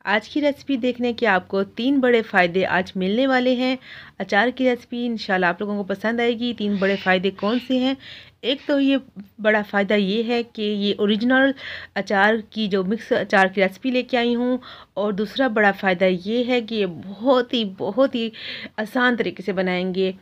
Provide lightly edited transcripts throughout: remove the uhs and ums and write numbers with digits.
आज की रेसिपी देखने के आपको 3 बड़े फ़ायदे आज मिलने वाले हैं। अचार की रेसिपी इंशाल्लाह आप लोगों को पसंद आएगी। 3 बड़े फ़ायदे कौन से हैं? एक तो ये बड़ा फ़ायदा ये है कि ये ओरिजिनल अचार की जो मिक्स अचार की रेसिपी लेके आई हूँ, और दूसरा बड़ा फ़ायदा ये है कि ये बहुत ही आसान तरीके से बनाएंगे।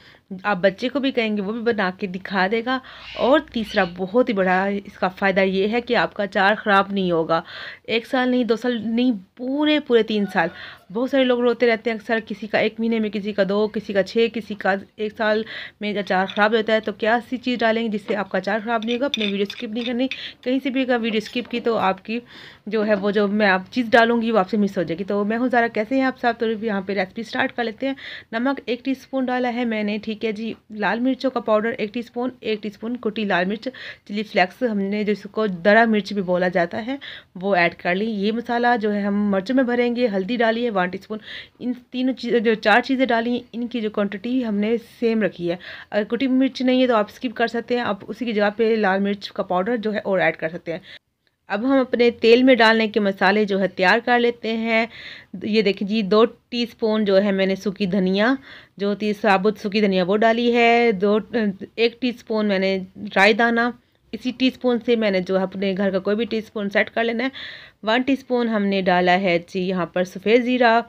आप बच्चे को भी कहेंगे वो भी बना के दिखा देगा। और तीसरा बहुत ही बड़ा इसका फ़ायदा ये है कि आपका अचार ख़राब नहीं होगा। 1 साल नहीं, 2 साल नहीं, पूरे 3 साल। बहुत सारे लोग रोते रहते हैं अक्सर, किसी का 1 महीने में, किसी का 2, किसी का 6, किसी का 1 साल में अचार ख़राब होता है। तो क्या ऐसी चीज़ डालेंगे जिससे आपका अचार ख़राब नहीं होगा? अपनी वीडियो स्किप नहीं करनी। कहीं से भी अगर वीडियो स्किप की तो आपकी जो है वो जो मैं आप चीज़ डालूंगी वो आपसे मिस हो जाएगी। तो मैं हूँ ज़ारा, कैसे हैं आप सब? तो यहाँ पे रेसिपी स्टार्ट कर लेते हैं। नमक 1 टीस्पून डाला है मैंने, ठीक है जी। लाल मिर्चों का पाउडर 1 टीस्पून, 1 टीस्पून कुटी लाल मिर्च, चिली फ्लेक्स हमने जिसको दरा मिर्च भी बोला जाता है वो ऐड कर ली। ये मसाला जो है हम मिर्चों में भरेंगे। हल्दी डाली है 1 टीस्पून। इन तीनों चीज़ जो 4 चीज़ें डाली हैं, इनकी जो क्वांटिटी हमने सेम रखी है। अगर कुटी मिर्च नहीं है तो आप स्किप कर सकते हैं, आप उसी की जगह पे लाल मिर्च का पाउडर जो है और ऐड कर सकते हैं। अब हम अपने तेल में डालने के मसाले जो है तैयार कर लेते हैं। ये देखिए जी, 2 टीस्पून जो है मैंने सूखी धनिया, जो थी साबुत सूखी धनिया वो डाली है। 1 टीस्पून मैंने राई दाना, इसी टीस्पून से मैंने जो है अपने घर का कोई भी टीस्पून सेट कर लेना है। 1 टीस्पून हमने डाला है जी यहाँ पर सफ़ेद ज़ीरा।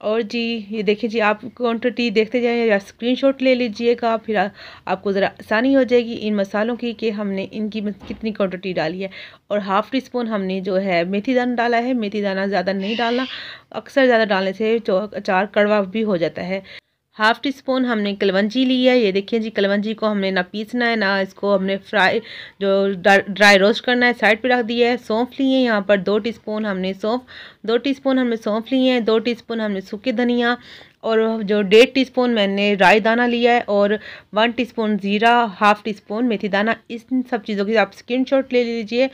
और जी ये देखिए जी, आप क्वांटिटी देखते जाइए या स्क्रीनशॉट ले लीजिएगा, फिर आपको ज़रा आसानी हो जाएगी इन मसालों की कि हमने इनकी कितनी क्वांटिटी डाली है। और हाफ़ टी स्पून हमने जो है मेथी दाना डाला है। मेथी दाना ज़्यादा नहीं डालना, अक्सर ज़्यादा डालने से जो अचार कड़वा भी हो जाता है। हाफ़ टी स्पून हमने कलवंजी ली है। ये देखिए जी, कलवंजी को हमने ना पीसना है ना इसको हमने फ्राई जो ड्राई रोस्ट करना है, साइड पे रख दिया है। सौंफ लिए हैं यहाँ पर 2 टीस्पून हमने सौंफ, 2 टीस्पून हमने सौंफ लिए हैं, 2 टीस्पून हमने सूखे धनिया, और जो 1.5 टीस्पून मैंने राई दाना लिया है, और 1 टीस्पून ज़ीरा, हाफ़ टी स्पून मेथी दाना। इन सब चीज़ों की आप स्क्रीनशॉट ले लीजिए।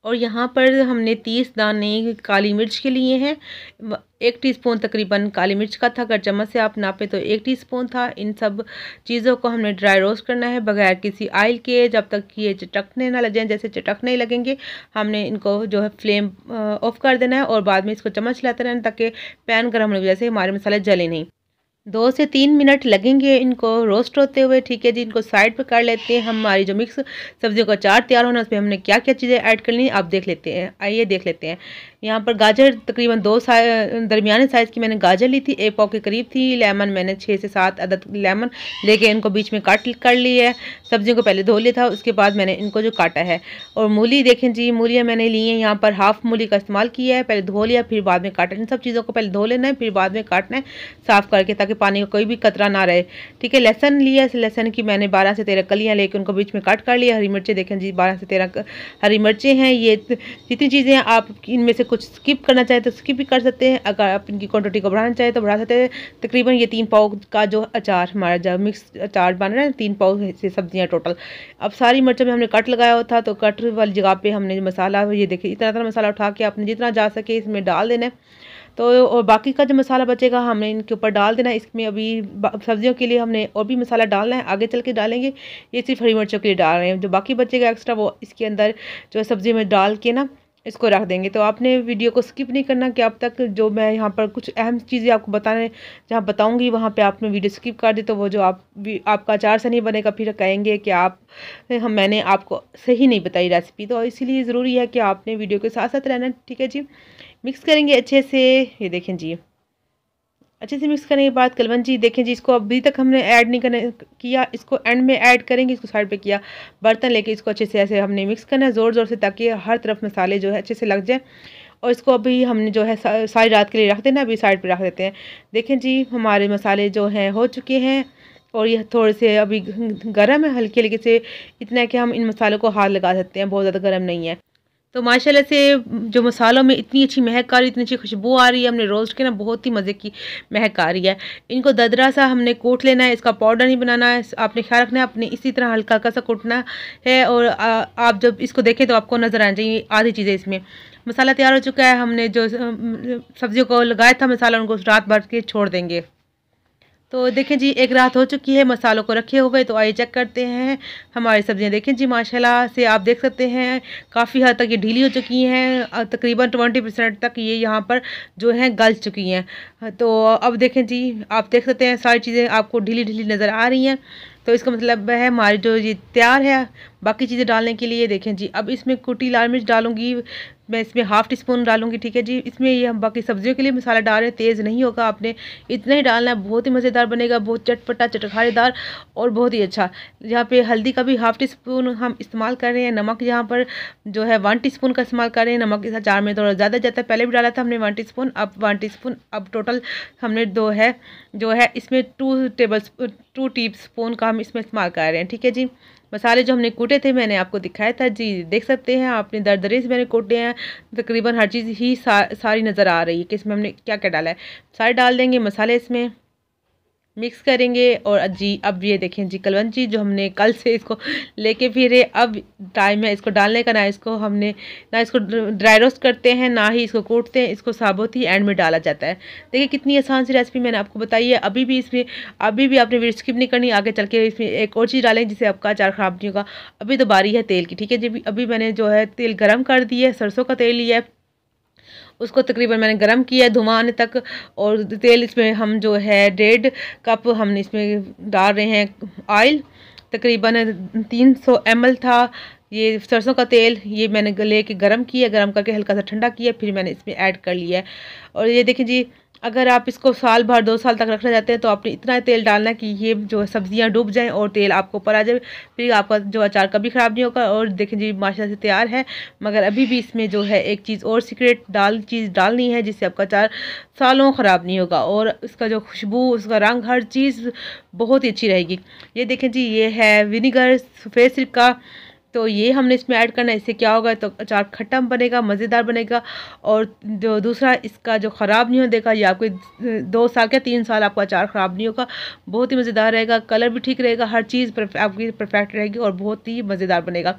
और यहाँ पर हमने 30 दाने काली मिर्च के लिए हैं। 1 टीस्पून तकरीबन काली मिर्च का था, अगर चम्मच से आप नापे तो 1 टीस्पून था। इन सब चीज़ों को हमने ड्राई रोस्ट करना है बगैर किसी ऑयल के, जब तक कि ये चटकने ना लग जाए। जैसे चटकने लगेंगे हमने इनको जो है फ्लेम ऑफ कर देना है, और बाद में इसको चम्मच हिलाते रहना ताकि पैन गर्म होने की वजह से हमारे मसाले जले नहीं। 2 से 3 मिनट लगेंगे इनको रोस्ट होते हुए, ठीक है जी। इनको साइड पे कर लेते हैं। हमारी जो मिक्स सब्जियों का अचार तैयार होना है उसमें हमने क्या क्या चीज़ें ऐड करनी है आप देख लेते हैं। आइए देख लेते हैं। यहाँ पर गाजर तकरीबन 2 दरमियाने साइज़ की मैंने गाजर ली थी, 1 पाव के करीब थी। लेमन मैंने 6 से 7 अदद लेमन लेके इनको बीच में काट कर ली है। सब्जियों को पहले धो लिया था, उसके बाद मैंने इनको जो काटा है। और मूली देखें जी, मूलियाँ मैंने ली हैं यहाँ पर, हाफ़ मूली का इस्तेमाल किया है। पहले धो लिया फिर बाद में काटा। इन सब चीज़ों को पहले धो लेना है फिर बाद में काटना है साफ़ करके, ताकि पानी का कोई भी कतरा ना रहे, ठीक है। लहसन लिया, इस लहसन की मैंने 12 से 13 कलियाँ लेके उनको बीच में काट कर लिया। हरी मिर्चें देखें जी, 12 से 13 हरी मिर्चें हैं। ये जितनी चीज़ें हैं आप इनमें से कुछ स्किप करना चाहें तो स्किप भी कर सकते हैं, अगर आप इनकी क्वांटिटी को बढ़ाना चाहें तो बढ़ा सकते हैं। तकरीबन ये 3 पाव का जो अचार हमारा जब मिक्स अचार बन रहा है, 3 पाव से सब्जियाँ टोटल। अब सारी मिर्चों में हमने कट लगाया हुआ था, तो कट वाली जगह पे हमने मसाला, ये देखिए इतना मसाला उठा के आपने जितना जा सके इसमें डाल देना है। तो और बाकी का जो मसाला बचेगा हमने इनके ऊपर डाल देना है। इसमें अभी सब्जियों के लिए हमने और भी मसाला डालना है, आगे चल के डालेंगे। ये सिर्फ हरी मिर्चों के लिए डाल रहे हैं, जो बाकी बचेगा एक्स्ट्रा वो इसके अंदर जो सब्जी में डाल के ना इसको रख देंगे। तो आपने वीडियो को स्किप नहीं करना कि अब तक जो मैं यहाँ पर कुछ अहम चीज़ें आपको बताने जहाँ बताऊँगी वहाँ पे आपने वीडियो स्किप कर दी तो वो जो आपका अचार से नहीं बनेगा, फिर कहेंगे कि मैंने आपको सही नहीं बताई रेसिपी। तो इसीलिए ज़रूरी है कि आपने वीडियो के साथ साथ रहना, ठीक है जी। मिक्स करेंगे अच्छे से। ये देखें जी, अच्छे से मिक्स करने के बाद कलवंजी देखें जी, इसको अभी तक हमने ऐड नहीं किया, इसको एंड में ऐड करेंगे। इसको साइड पे किया, बर्तन लेके इसको अच्छे से ऐसे हमने मिक्स करना है ज़ोर ज़ोर से, ताकि हर तरफ मसाले जो है अच्छे से लग जाए। और इसको अभी हमने जो है सारी रात के लिए रख देना, अभी साइड पे रख देते हैं। देखें जी, हमारे मसाले जो हैं हो चुके हैं, और ये थोड़े से अभी गर्म है, हल्के हल्के से, इतना है कि हम इन मसालों को हाथ लगा सकते हैं, बहुत ज़्यादा गर्म नहीं है। तो माशाल्लाह से जो मसालों में इतनी अच्छी महक आ रही है, इतनी अच्छी खुशबू आ रही है, हमने रोस्ट के ना बहुत ही मज़े की महक आ रही है। इनको ददरा सा हमने कूट लेना है, इसका पाउडर नहीं बनाना है, आपने ख्याल रखना है अपने इसी तरह हल्का हल्का सा कूटना है। और आप जब इसको देखें तो आपको नज़र आना चाहिए आधी चीज़ें इसमें। मसाला तैयार हो चुका है, हमने जो सब्जियों को लगाया था मसाला उनको रात भर के छोड़ देंगे। तो देखें जी, एक रात हो चुकी है मसालों को रखे हुए, तो आइए चेक करते हैं हमारी सब्जियां। देखें जी, माशाल्लाह से आप देख सकते हैं काफ़ी हद तक ये ढीली हो चुकी हैं, तकरीबन 20% तक ये यहाँ पर जो है गल चुकी हैं। तो अब देखें जी, आप देख सकते हैं सारी चीज़ें आपको ढीली ढीली नज़र आ रही हैं। तो इसका मतलब है हमारी जो ये तैयार है बाकी चीज़ें डालने के लिए। देखें जी, अब इसमें कुटी लाल मिर्च डालूंगी मैं, इसमें ½ टीस्पून डालूंगी, ठीक है जी। इसमें ये हम बाकी सब्जियों के लिए मसाला डाल रहे हैं, तेज़ नहीं होगा, आपने इतना ही डालना है। बहुत ही मज़ेदार बनेगा, बहुत चटपटा चटखारेदार और बहुत ही अच्छा। यहाँ पे हल्दी का भी ½ टीस्पून हम इस्तेमाल कर रहे हैं। नमक यहाँ पर जो है 1 टीस्पून का इस्तेमाल कर रहे हैं। नमक इस अचार में थोड़ा ज़्यादा जाता है, पहले भी डाला था हमने 1 टीस्पून, अब 1 टीस्पून, अब टोटल हमने जो है इसमें 2 टीस्पून का हम इसमें इस्तेमाल कर रहे हैं, ठीक है जी। मसाले जो हमने कूटे थे मैंने आपको दिखाया था जी, देख सकते हैं आपने दरदरे से मैंने कूटे हैं। तकरीबन हर चीज़ ही सारी नज़र आ रही है कि इसमें हमने क्या क्या डाला है। सारे डाल देंगे मसाले, इसमें मिक्स करेंगे। और जी अब ये देखें जी, कलवंजी जो हमने कल से इसको लेके फिरे, अब टाइम है इसको डालने का। ना इसको ड्राई रोस्ट करते हैं, ना ही इसको कूटते हैं, इसको साबुत ही एंड में डाला जाता है। देखिए कितनी आसान सी रेसिपी मैंने आपको बताई है। अभी भी आपने वीडियो स्किप नहीं करनी, आगे चल के इसमें एक और चीज़ डालें जिससे आपका अचार ख़राब नहीं होगा। अभी तो बारी है तेल की, ठीक है जी। अभी मैंने जो है तेल गर्म कर दिया है, सरसों का तेल लिया है, उसको तकरीबन मैंने गरम किया है धुआं आने तक। और तेल इसमें हम जो है 1.5 कप हमने इसमें डाल रहे हैं ऑयल, तकरीबन 300 ml था ये सरसों का तेल। ये मैंने लेके गरम किया, गरम करके हल्का सा ठंडा किया, फिर मैंने इसमें ऐड कर लिया है। और ये देखिए जी, अगर आप इसको साल भर 2 साल तक रखना चाहते हैं तो आपने इतना तेल डालना है कि ये जो सब्जियां डूब जाएं और तेल आपको ऊपर आ जाए, फिर आपका जो अचार कभी ख़राब नहीं होगा। और देखिए जी, माशाल्लाह से तैयार है। मगर अभी भी इसमें जो है एक चीज़ और सीक्रेट चीज़ डालनी है जिससे आपका अचार सालों ख़राब नहीं होगा और इसका जो खुशबू, उसका रंग, हर चीज़ बहुत ही अच्छी रहेगी। ये देखें जी, ये है विनीगर, सफ़ेद सिरका, तो ये हमने इसमें ऐड करना है। इससे क्या होगा, तो अचार खट्टा बनेगा, मज़ेदार बनेगा। और जो दूसरा इसका जो ख़राब नहीं हो देगा, ये आपको 2 साल या 3 साल आपका अचार ख़राब नहीं होगा, बहुत ही मज़ेदार रहेगा, कलर भी ठीक रहेगा, हर चीज़ आपकी परफेक्ट रहेगी और बहुत ही मज़ेदार बनेगा।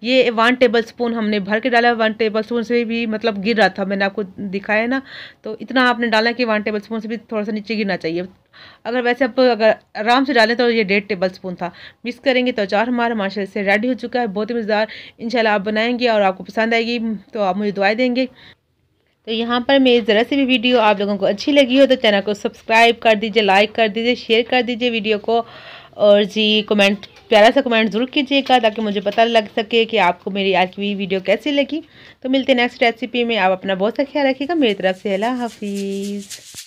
ये 1 टेबल स्पून हमने भर के डाला, 1 टेबल स्पून से भी मतलब गिर रहा था, मैंने आपको दिखाया ना। तो इतना आपने डाला कि 1 टेबल स्पून से भी थोड़ा सा नीचे गिरना चाहिए। अगर आराम से डालें तो ये 1.5 टेबल स्पून था। मिक्स करेंगे तो अचार हमारा माशाल्लाह से रेडी हो चुका है, बहुत ही मज़ेदार। इंशाल्लाह आप बनाएंगे और आपको पसंद आएगी तो आप मुझे दुआएं देंगे। तो यहाँ पर मेरी ज़रा सी भी वीडियो आप लोगों को अच्छी लगी हो तो चैनल को सब्सक्राइब कर दीजिए, लाइक कर दीजिए, शेयर कर दीजिए वीडियो को। और जी प्यारा सा कमेंट ज़रूर कीजिएगा ताकि मुझे पता लग सके कि आपको मेरी आज की वीडियो कैसी लगी। तो मिलते हैं नेक्स्ट रेसिपी में। आप अपना बहुत सा ख्याल रखिएगा। मेरी तरफ से अल्लाह हाफिज़।